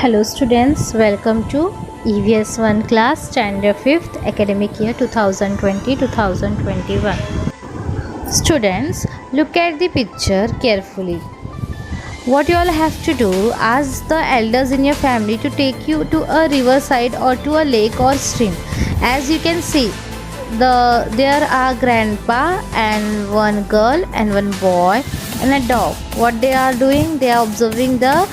Hello students, welcome to EVS 1 class standard 5th academic year 2020-2021. Students, look at the picture carefully. What you all have to do, ask the elders in your family to take you to a riverside or to a lake or stream. As you can see, there are grandpa and one girl and one boy and a dog. What they are doing, they are observing the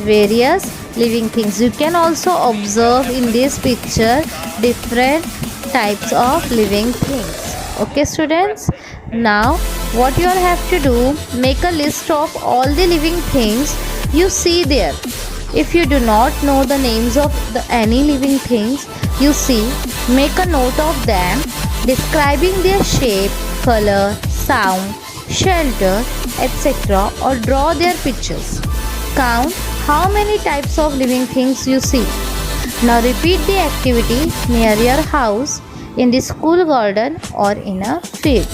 various living things. You can also observe in this picture different types of living things. Okay students, now what you all have to do, make a list of all the living things you see there. If you do not know the names of any living things you see, make a note of them, describing their shape, color, sound, shelter, etc. or draw their pictures. Count how many types of living things you see. Now repeat the activity near your house, in the school garden or in a field.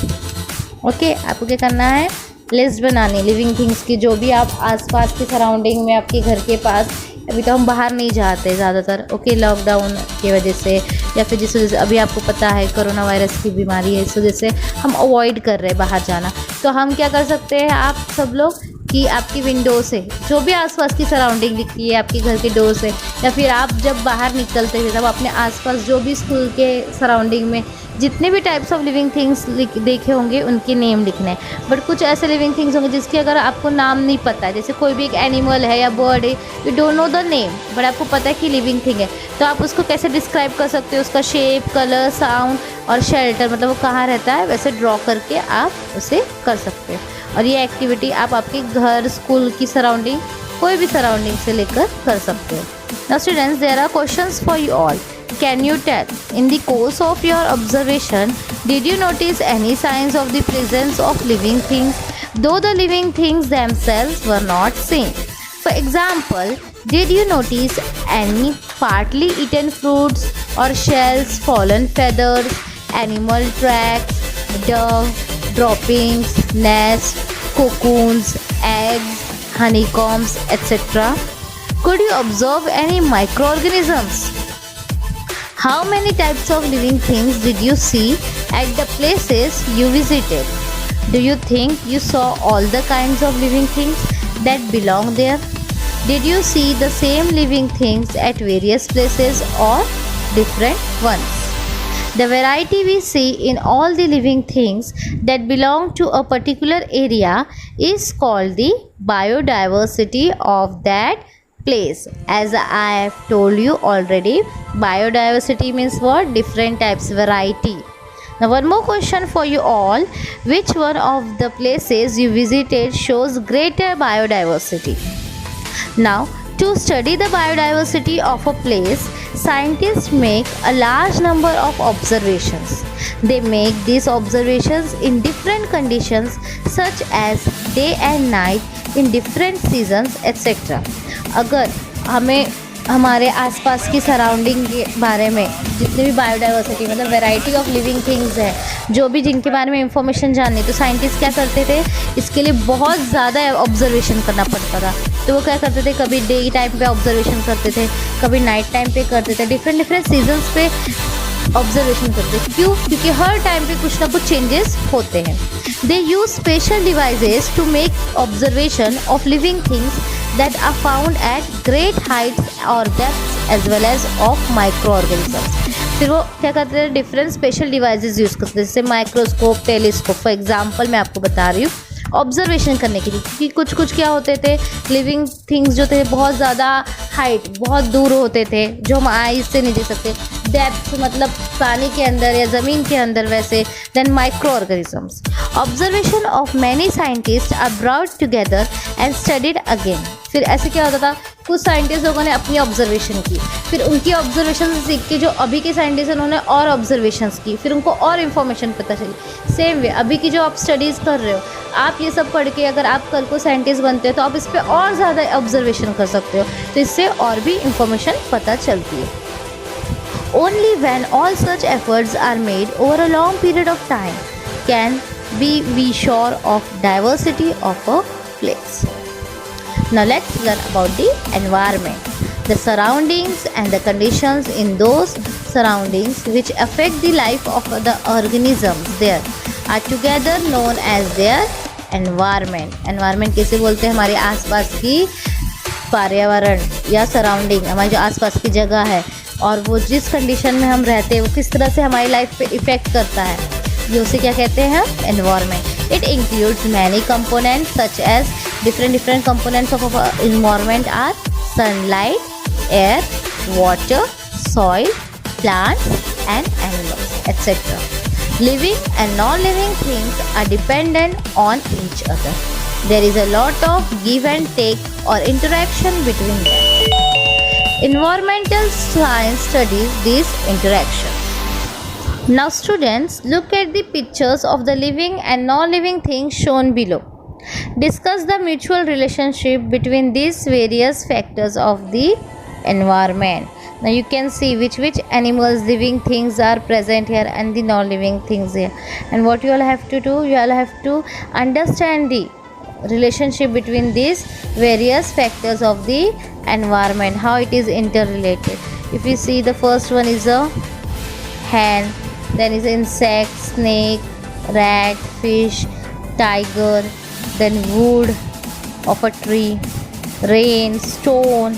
Okay आपको क्या करना है, list बनानी living things की, जो भी आप आसपास की सराउंडिंग में आपके घर के पास. अभी तो हम बाहर नहीं जाते ज़्यादातर, ओके, लॉकडाउन की वजह से या फिर जिस वजह से अभी आपको पता है कोरोना वायरस की बीमारी है, इस वजह से हम अवॉइड कर रहे हैं बाहर जाना. तो हम क्या कर सकते हैं, आप सब लोग कि आपकी विंडो से जो भी आसपास की सराउंडिंग दिखती है आपके घर के डोर से, या फिर आप जब बाहर निकलते थे तब अपने आसपास जो भी स्कूल के सराउंडिंग में जितने भी टाइप्स ऑफ लिविंग थिंग्स देखे होंगे उनके नेम लिखने हैं. बट कुछ ऐसे लिविंग थिंग्स होंगे जिसके अगर आपको नाम नहीं पता है, जैसे कोई भी एक एनिमल है या बर्ड है, you don't know the name but आपको पता है कि लिविंग थिंग है, तो आप उसको कैसे डिस्क्राइब कर सकते हो, उसका शेप, कलर, साउंड और शेल्टर, मतलब वो कहाँ रहता है, वैसे ड्रॉ करके आप उसे कर सकते हो. और ये एक्टिविटी आप आपके घर, स्कूल की सराउंडिंग, कोई भी सराउंडिंग से लेकर कर सकते हो. Now students, there are questions for you all. Can you tell, in the course of your observation, did you notice any signs of the presence of living things, though the living things themselves were not seen? For example, did you notice any partly eaten fruits or shells, fallen feathers, animal tracks, dung, droppings, nests, cocoons, eggs, honeycombs, etc.? Could you observe any microorganisms? How many types of living things did you see at the places you visited? Do you think you saw all the kinds of living things that belong there? Did you see the same living things at various places or different ones? The variety we see in all the living things that belong to a particular area is called the biodiversity of that place. As I have told you already, biodiversity means what? Different types, variety. Now one more question for you all. Which one of the places you visited shows greater biodiversity? Now, to study the biodiversity of a place, scientists make a large number of observations. They make these observations in different conditions such as day and night, in different seasons, etc. अगर हमें हमारे आसपास की surrounding के बारे में जितनी भी बायोडाइवर्सिटी, मतलब वैरायटी ऑफ लिविंग थिंग्स है, जो भी जिनके बारे में इंफॉर्मेशन जाननी, तो साइंटिस्ट क्या करते थे, इसके लिए बहुत ज़्यादा ऑब्जर्वेशन करना पड़ता था. तो वो क्या करते थे, कभी डे टाइम पे ऑब्जर्वेशन करते थे, कभी नाइट टाइम पे करते थे, डिफरेंट डिफरेंट सीजन्स पे ऑब्जर्वेशन करते हैं. क्यों? क्योंकि हर टाइम पे कुछ ना कुछ चेंजेस होते हैं. They use special devices to make observation of living things that are found at great heights or depths as well as of microorganisms. फिर वो क्या करते हैं, डिफरेंट स्पेशल डिवाइसेस यूज़ करते हैं, जैसे माइक्रोस्कोप, टेलीस्कोप. फॉर एग्जांपल मैं आपको बता रही हूँ ऑब्जर्वेशन करने के लिए, क्योंकि कुछ कुछ क्या होते थे, लिविंग थिंग्स जो थे बहुत ज़्यादा हाइट, बहुत दूर होते थे, जो हम आइज से नहीं देख सकते. डेप्थ मतलब पानी के अंदर या ज़मीन के अंदर, वैसे. Then microorganisms. Observation of many scientist are brought together and studied again. फिर ऐसे क्या होता था, कुछ साइंटिस्ट लोगों ने अपनी ऑब्जर्वेशन की, फिर उनकी ऑब्जर्वेशन से सीख के जो अभी के साइंटिस्ट हैं उन्होंने और ऑब्जर्वेशंस की, फिर उनको और इन्फॉर्मेशन पता चली. सेम वे अभी की जो आप स्टडीज़ कर रहे हो, आप ये सब पढ़ के अगर आप कल को साइंटिस्ट बनते हो तो आप इस पर और ज़्यादा ऑब्जर्वेशन कर सकते हो, तो इससे और भी इंफॉर्मेशन पता चलती है. Only when all such efforts are made over a long period of time can we be sure of diversity of a place. Now let's learn about the environment. The surroundings and the conditions in those surroundings which affect the life of the organisms there are together known as their environment. Environment कैसे बोलते हैं? हमारे आसपास की पर्यावरण या surrounding, हमारी जो आसपास की जगह है और वो जिस कंडीशन में हम रहते हैं वो किस तरह से हमारी लाइफ पे इफ़ेक्ट करता है, ये उसे क्या कहते हैं? Environment. It includes many components such as different components of our environment are sunlight, air, water, soil, plants and animals, etc. Living and non-living things are dependent on each other. There is a lot of give and take or interaction between them. Environmental science studies this interaction. Now students, look at the pictures of the living and non-living things shown below. Discuss the mutual relationship between these various factors of the environment. Now you can see which animals, living things are present here and the non-living things here. And what you all have to do, you all have to understand the relationship between these various factors of the environment, how it is interrelated. If you see, the first one is a hen, then is insect, snake, rat, fish, tiger, then wood of a tree, rain, stone,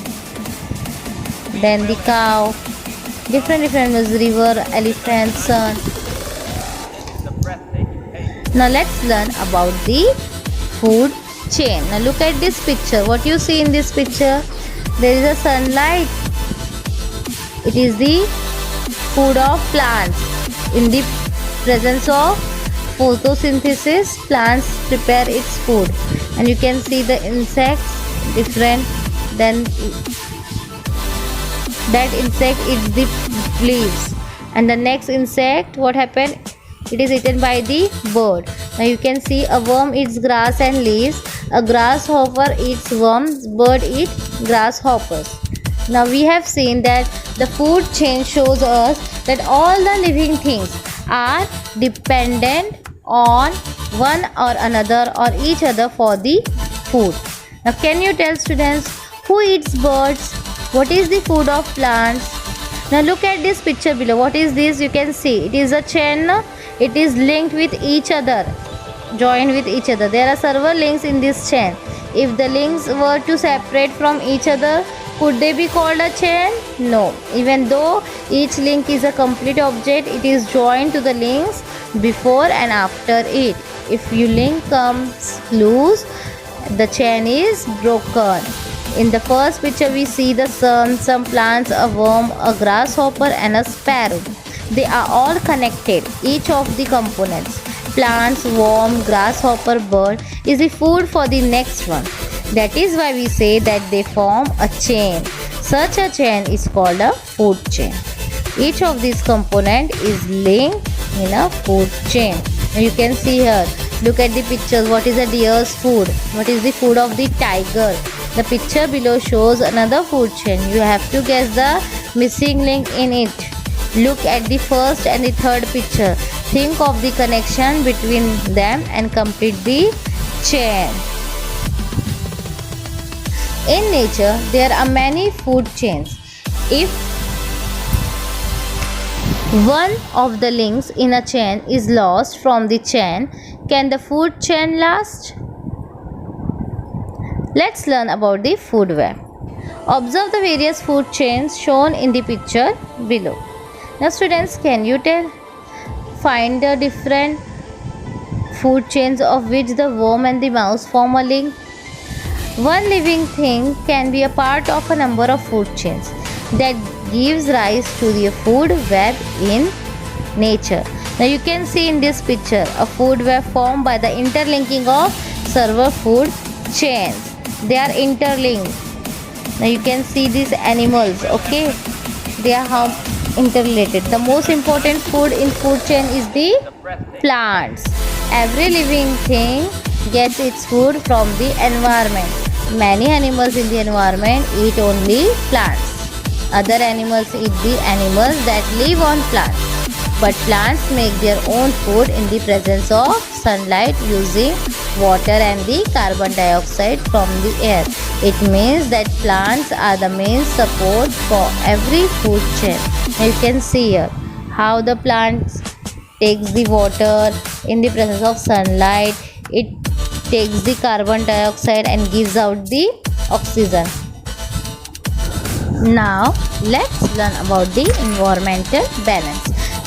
then the cow, different animals, river, elephant, sun. Now let's learn about the food chain. Now look at this picture. What you see in this picture? There is a sunlight. It is the food of plants. In the presence of photosynthesis, plants prepare its food, and you can see the insects different. Then that insect eats the leaves, and the next insect, what happened? It is eaten by the bird. Now you can see a worm eats grass and leaves, a grasshopper eats worms, bird eats grasshoppers. Now we have seen that the food chain shows us that all the living things are dependent on one or another or each other for the food. Now can you tell students, who eats birds? What is the food of plants? Now look at this picture below. What is this? You can see it is a chain. It is linked with each other, joined with each other. There are several links in this chain. If the links were to separate from each other, could they be called a chain? No. Even though each link is a complete object, it is joined to the links before and after it. If your link comes loose, the chain is broken. In the first picture we see the sun, some plants, a worm, a grasshopper and a sparrow. They are all connected. Each of the components, plants, worm, grasshopper, bird, is the food for the next one. That is why we say that they form a chain. Such a chain is called a food chain. Each of these components is linked in a food chain. Now you can see here, look at the pictures. What is a deer's food? What is the food of the tiger? The picture below shows another food chain. You have to guess the missing link in it. Look at the first and the third picture. Think of the connection between them and complete the chain. In nature, there are many food chains. If one of the links in a chain is lost from the chain, can the food chain last? Let's learn about the food web. Observe the various food chains shown in the picture below. Now students, can you find the different food chains of which the worm and the mouse form a link? One living thing can be a part of a number of food chains that gives rise to the food web in nature. Now you can see in this picture a food web formed by the interlinking of several food chains. They are interlinked. Now you can see these animals, okay? They are how interrelated. The most important food in food chain is the plants. Every living thing gets its food from the environment. Many animals in the environment eat only plants. Other animals eat the animals that live on plants. but plants make their own food in the presence of sunlight using water and the carbon dioxide from the air. It means that plants are the main support for every food chain. You can see here how the plants takes the water in the presence of sunlight. It takes the carbon dioxide and gives out the oxygen. Now let's learn about the environmental balance.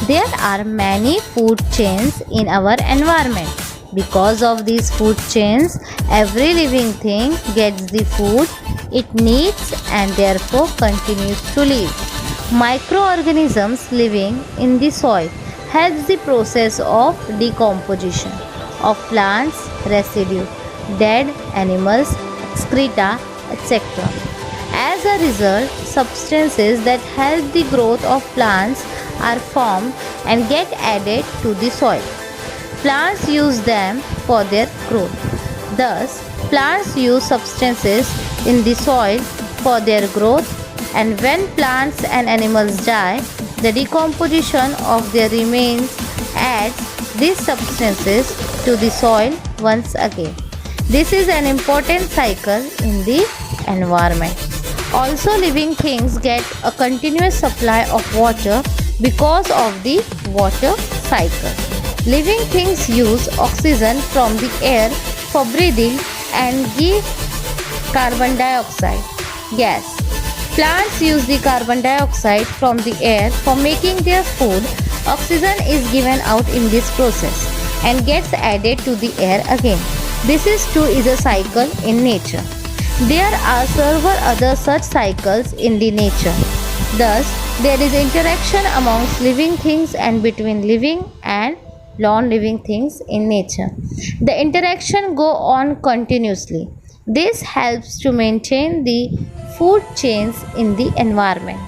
There are many food chains in our environment. Because of these food chains, every living thing gets the food it needs and therefore continues to live. Microorganisms living in the soil helps the process of decomposition of plants residue, dead animals, excreta, etc. As a result, substances that help the growth of plants are formed and get added to the soil. Plants use them for their growth. Thus, plants use substances in the soil for their growth, and when plants and animals die, the decomposition of their remains adds these substances to the soil once again. This is an important cycle in the environment. Also, living things get a continuous supply of water because of the water cycle. Living things use oxygen from the air for breathing and give carbon dioxide gas. Plants use the carbon dioxide from the air for making their food. Oxygen is given out in this process and gets added to the air again. This is a cycle in nature. There are several other such cycles in the nature. Thus, there is interaction amongst living things and between living and non-living things in nature. The interaction go on continuously. This helps to maintain the food chains in the environment.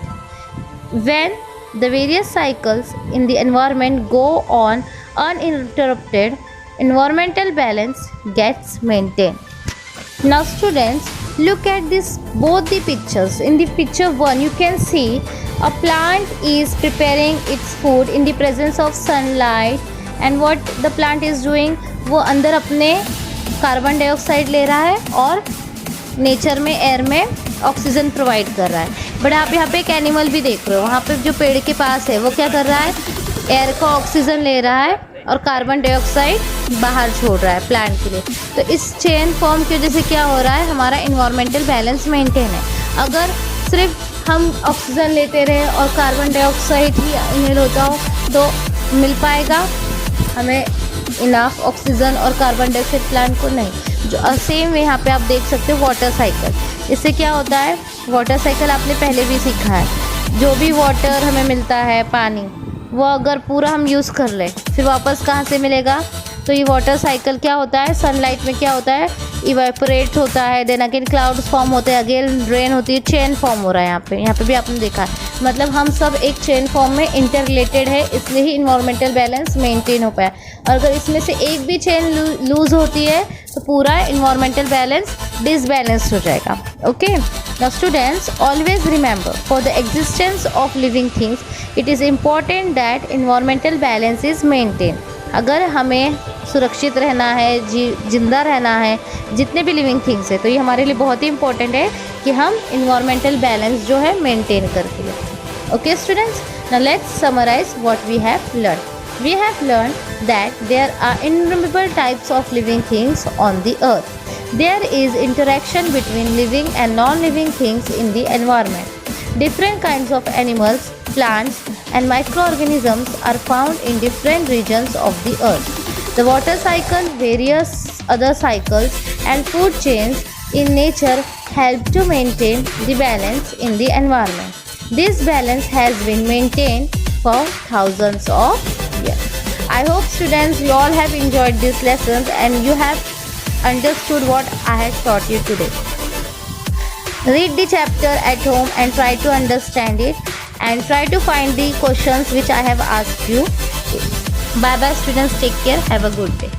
When the various cycles in the environment go on uninterrupted, environmental balance gets maintained. Now students, look at this both the pictures. In the picture 1 you can see a plant is preparing its food in the presence of sunlight, and what the plant is doing, वो अंदर अपने carbon dioxide ले रहा है और nature में air में oxygen provide कर रहा है. बट आप यहाँ पे एक एनिमल भी देख रहे हो, वहाँ पे जो पेड़ के पास है वो क्या कर रहा है, एयर का ऑक्सीजन ले रहा है और कार्बन डाइऑक्साइड बाहर छोड़ रहा है प्लांट के लिए. तो इस चेन फॉर्म की वजह से क्या हो रहा है, हमारा इन्वायरमेंटल बैलेंस मेंटेन है. अगर सिर्फ हम ऑक्सीजन लेते रहे और कार्बन डाइऑक्साइड ही इनहेल होता हो तो मिल पाएगा हमें इनफ ऑक्सीजन और कार्बन डाइऑक्साइड प्लांट को नहीं. जो सेम वे यहाँ पे आप देख सकते हो वाटर साइकिल. इससे क्या होता है, वाटर साइकिल आपने पहले भी सीखा है. जो भी वाटर हमें मिलता है, पानी, वो अगर पूरा हम यूज़ कर ले फिर वापस कहाँ से मिलेगा. तो ये वाटर साइकिल क्या होता है, सनलाइट में क्या होता है, इवेपोरेट होता है, देन अगेन क्लाउड्स फॉर्म होते हैं, अगेन रेन होती है, चेन फॉर्म हो रहा है. यहाँ पे भी आपने देखा है. मतलब हम सब एक चेन फॉर्म में इंटर रिलेटेड है, इसलिए ही इन्वायरमेंटल बैलेंस मेंटेन हो पाया. और अगर इसमें से एक भी चेन लूज होती है तो पूरा इन्वायरमेंटल बैलेंस डिसबैलेंस हो जाएगा. Okay. Now students, always remember, for the existence of living things, it is important that environmental balance is maintained. अगर हमें सुरक्षित रहना है, जिंदा रहना है, जितने भी लिविंग थिंग्स है, तो ये हमारे लिए बहुत ही इंपॉर्टेंट है कि हम इन्वायरमेंटल बैलेंस जो है मेंटेन करके रखें. Okay students, now let's summarize what we have learned. We have learned that there are innumerable types of living things on the earth. There is interaction between living and non-living things in the environment. Different kinds of animals, plants, and microorganisms are found in different regions of the earth. The water cycle, various other cycles, and food chains in nature help to maintain the balance in the environment. This balance has been maintained for thousands of years. I hope students you all have enjoyed these lessons and you have understood what I have taught you today. Read the chapter at home and try to understand it and try to find the questions which I have asked you. Bye bye students, take care, have a good day.